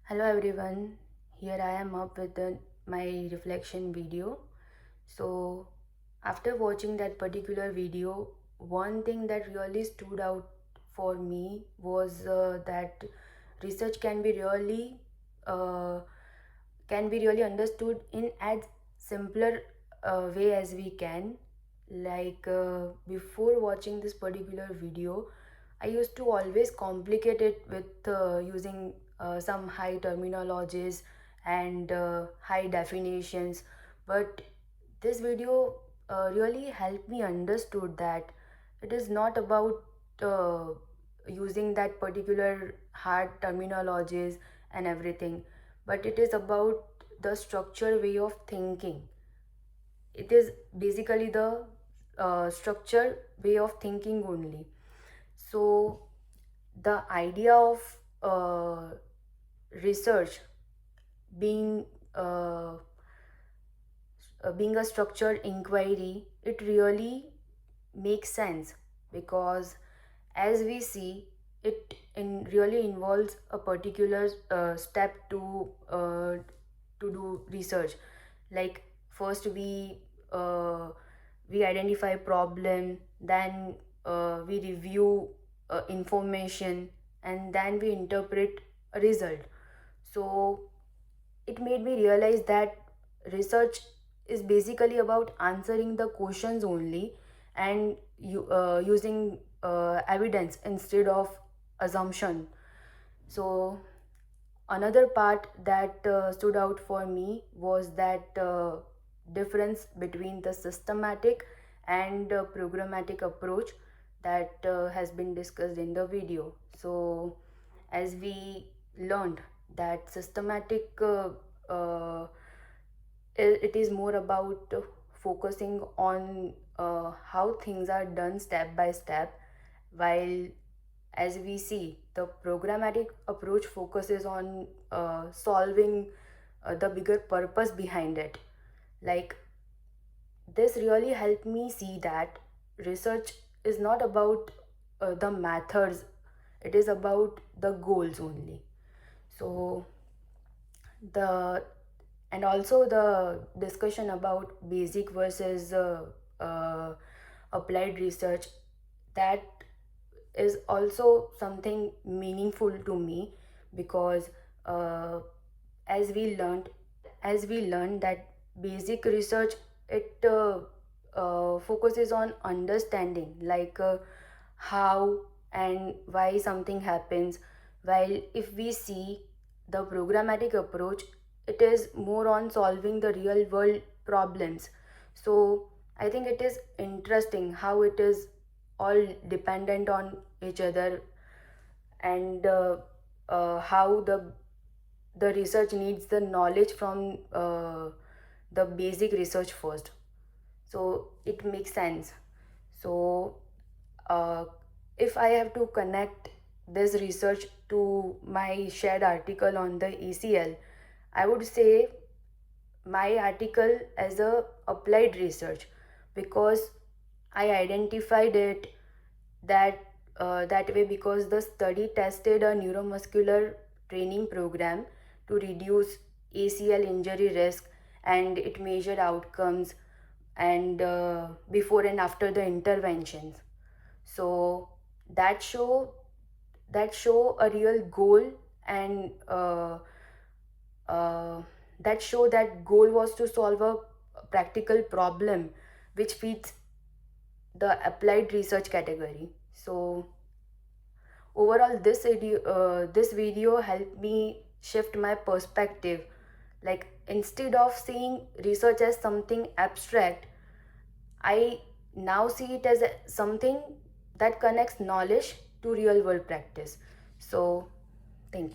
Hello everyone, here I am up with my reflection video. So, after watching that particular video, one thing that really stood out for me was that research uh, can be really understood in as simpler way as we can. Before watching this particular video, I used to always complicate it with using some high terminologies and high definitions, but this video really helped me understood that it is not about uh, using that particular hard terminologies and everything, but it is about the structured way of thinking. It is basically the structured way of thinking only. So the idea of research being uh, being a structured inquiry, it really makes sense because as we see, really involves a particular step to do research. Like first we identify problem, then we review information, and then we interpret a result. So it made me realize that research is basically about answering the questions only and using evidence instead of assumption. So another part that stood out for me was that difference between the systematic and programmatic approach that has been discussed in the video. So as we learned that systematic uh, it is more about focusing on how things are done step by step, while as we see the programmatic approach focuses on solving the bigger purpose behind it. Like this really helped me see that research is not about the methods, it is about the goals only. So the and also the discussion about basic versus uh, applied research, that is also something meaningful to me because uh, as we learned that basic research, it focuses on understanding how and why something happens, while if we see the programmatic approach, it is more on solving the real world problems. So I think it is interesting how it is all dependent on each other, and how the research needs the knowledge from the basic research first. So it makes sense. So uh, if I have to connect this research to my shared article on the ACL, I would say my article as a applied research because I identified it that way because the study tested a neuromuscular training program to reduce ACL injury risk, and it measured outcomes and before and after the interventions. So that show that show a real goal, and uh, that goal was to solve a practical problem which fits the applied research category. So overall this video helped me shift my perspective. Like instead of seeing research as something abstract, I now see it as something that connects knowledge to real world practice. So thank you.